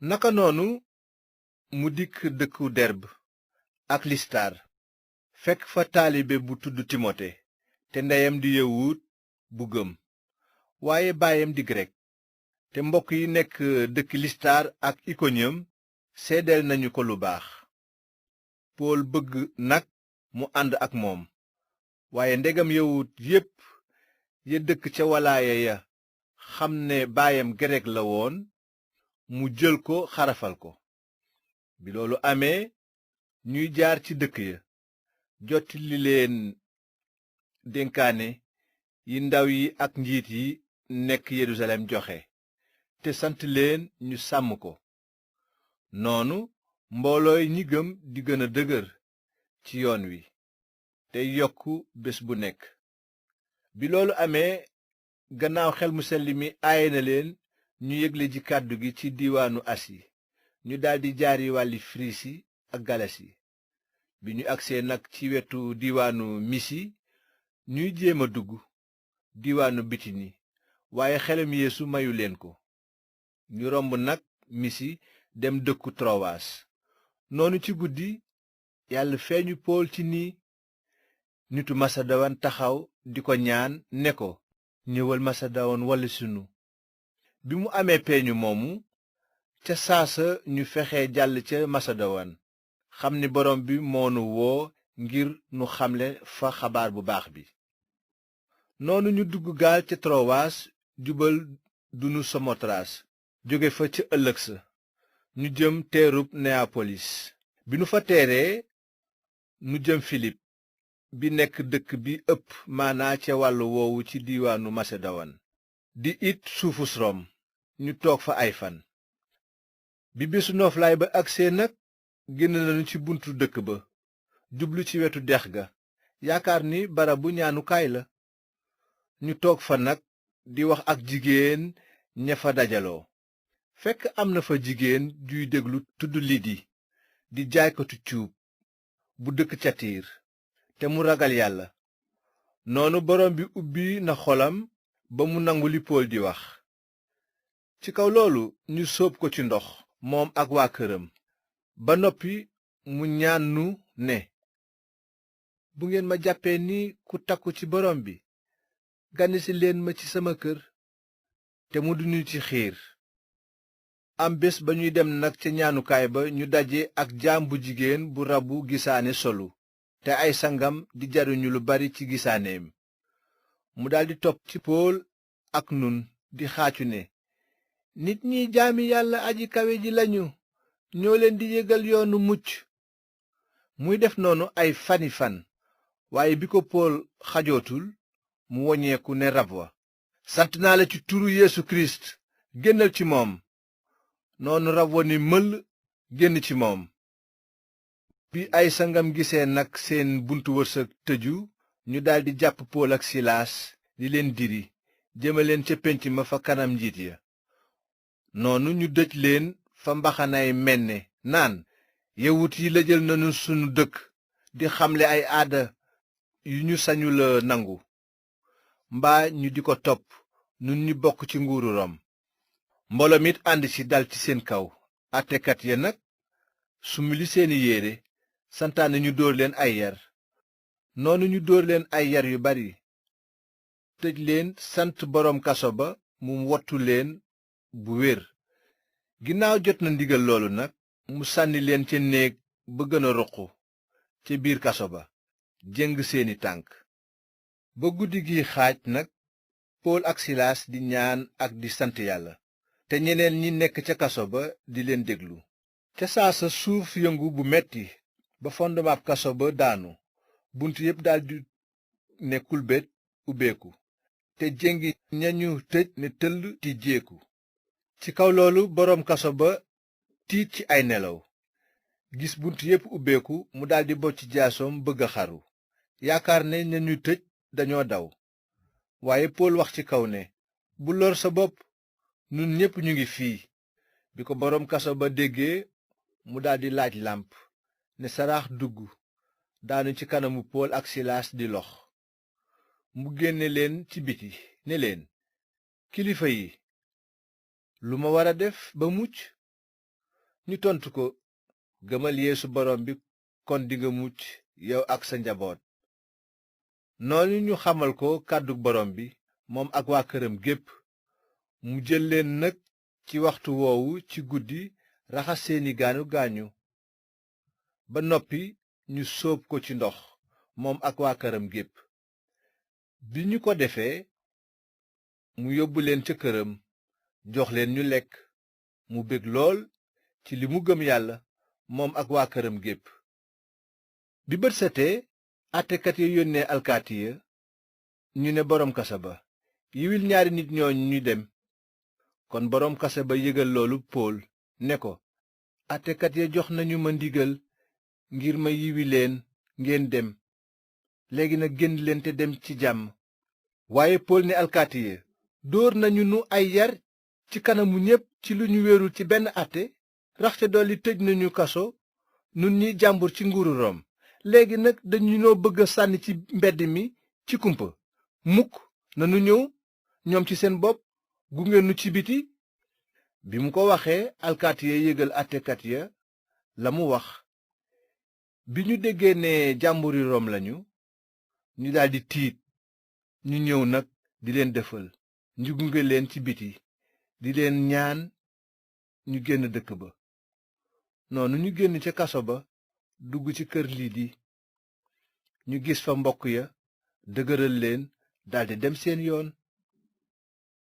naka noonu mu dikk dëkku derb ak listar fekk fa taalibe bu tudd timote te ndeyam di yawut bu gëm waaye baayam di grek. te mbokk yi nekk dëkk listar ak ikoniyom seedeel nañu ko lu baax. pool bëgg nag mu ànd ak moom, waaye ndegam yawut yépp ya dëkk ca walaaya ya xam ne baayam grek la woon, mu jël ko xarafal ko. bi loolu amee ñuy jaar ci dëkk ya jottali leen dénkaane yi ndaw yi ak njiit yi nekk Yerusalem joxe, te sant leen ñu sàmm ko. noonu mboolooy ñi gëm di gën a dëgër ci yoon wi te yokku bés bu nekk. bi loolu amee, gannaaw xel mu sell mi aaye na leen ñu yégle ji kàddu gi ci diiwaanu asi, ñu daldi jaari wàlli firisi ak galasi. bi ñu agsee nag ci wetu diiwaanu misi, ñuy jéem a dugg diiwaanu bitini, waaye xelum yeesu mayu leen ko. ñu romb nag misi dem dëkku trowaas. noonu ci guddi yàlla feeñu pool ci nitu masedowan taxaw di ko ñaan ne ko, ñëwal masedowan wallisinu. bi mu amee peeñu moomu, ca saasa ñu fexe jàll ca masedowan, xam ni borom bi moonu woo ngir nu xamle fa xabaar bu baax bi. noonu ñu dugg gaal ca trowaas jubal dunu samotraas, jóge fa ca ëllëg sa ñu jëm teerub neyapolis. bi nu fa teeree nu jëm filip bi nekk dëkk bi ëpp maanaa ca wàllu woowu ci diiwaanu masedowan, di it suufus rom. ñu toog fa ay fan. bi bésu nooflaay ba agsee nag, génn nañu ci buntu dëkk ba jublu ci wetu dex ga, yaakaar ni barabu ñaanukaay la. ñu toog fa nag di wax ak jigéen ña fa dajaloo. fekk am na fa jigéen juy déglu tudd lidi, di jaaykatu cuub bu dëkk ca tiir, te mu ragal yàlla. noonu borom bi ubbi na xolam ba mu nangu li pool di wax. ci kaw loolu ñu sóob ko ci ndox, moom ak waa këram. ba noppi mu ñaan nu ne, bu ngeen ma jàppee ni ku takku ci borom bi, ganesi leen ma ci sama kër, te mu duñu ci xiir. am bés ba ñuy dem nag ca ñaanukaay ba, ñu daje ak jaam bu jigéen bu rabu gisaane solu, te ay sangam di jariñu lu bari ci gisaaneem. mu daldi topp ci pool ak nun di xaacu ne, nit ñi jaami yàlla aji kawe ji lañu, ñoo leen di yégal yoonu mucc. muy def noonu ay fani fan, waaye bi ko pool xajootul, mu woññeeku ne rab wa, sant naa la ci turu Yeesu Kirist, génnal ci moom. noonu rab wa ni mëll génn ci moom. bi ay sangam gisee nag seen buntu wërsëg tëju, ñu daldi jàpp pool ak silaas di leen diri jëmaleen ca pénc ma fa kanam njiit ya. noonu ñu dëj leen fa mbaxanay menne naan, yawut yi lëjal nañu sunu dëkk di xamle ay aada yu ñu sañula nangu, mbaa ñu di ko topp nun ñi bokk ci nguuru Rom. mbooloo mi ànd ci dal ci seen kaw. àttekat ya nag summi seeni yére, santaane ñu dóor leen ay yar. noonu ñu dóor leen ay yar yu bari, tëj leen, sant boroom kaso ba mu wottu leen bu wér. ginnaaw jot na ndigal loolu nag, mu sànni leen ca néeg ba gën a ruq ca biir kaso ba, jëng seeni tànk. ba guddi gi xaaj nag, pool ak silaas di ñaan ak di sant yàlla, te ñeneen ñi nekk ca kaso ba di leen déglu. ca saasa suuf yëngu bu metti ba fondamaab kaso ba daanu, bunt yépp daldi ne kulbét ubbeeku, te jéngi ñañu tëj ne tëll tijjeeku. ci kaw loolu boroom kaso ba tiit ci ay nelaw, gis bunt yépp ubbeeku, mu daldi bocc jaasoom bëgg a xaru, yaakaar ne ñañu tëj dañoo daw. waaye pool wax ci kaw ne, bu lor sa bopp, nun ñépp ñu ngi fii. bi ko boroom kaso ba déggee, mu daldi laaj làmp, ne saraax dugg, daanu ci kanamu pool ak silaas di lox. mu génne leen ci biti ne leen, kilifa yi, lu ma war a def ba mucc? ñu tontu ko, gëmal Yeesu borom bi, kon dinga mucc yow ak sa njaboot. noonu ñu xamal ko kàddu borom bi moom ak waa këram gépp. mu jël leen nag ci waxtu woowu ci guddi raxas seeni gaañu gaañu. ba noppi ñu sóob ko ci ndox moom ak waa këram gépp. bi ñu ko defee mu yóbbu leen ca këram jox leen ñu lekk. mu bég lool ci li mu gëm Yàlla moom ak waa këram gépp. bi bët setee àttekat ya yónnee alkaati ya ñu ne boroom kaso ba, yiwil ñaari nit ñooñu ñu dem. kon boroom kaso ba yëgal loolu Pool ne ko, àttekat ya jox nañu ma ndigal ngir ma yiwi leen ngeen dem. léegi nag génn leen te dem ci jàmm. waaye Pool ne alkaati ya, dóor nañu nu ay yar ci kanamu ñépp ci lu ñu wéerul ci benn àtte, rax ca dolli tëj nañu kaso nun ñi jàmbur ci nguuru Rom. léegi nag dañu noo bëgg a sànni ci mbedd mi ci kumpa. mukk nanu ñëw ñoom ci seen bopp gunge nu ci biti. bi mu ko waxee alkaati ya yëgal àttekat ya la mu wax. bi ñu déggee ne jàmburi Rom lañu, ñu daldi tiit. ñu ñëw nag di leen defal, ñu gunge leen ci biti, di leen ñaan ñu génn dëkk ba. noonu ñu génn ca kaso ba dugg ci kër Liidi. ñu gis fa mbokk ya, dëgëral leen daldi dem seen yoon.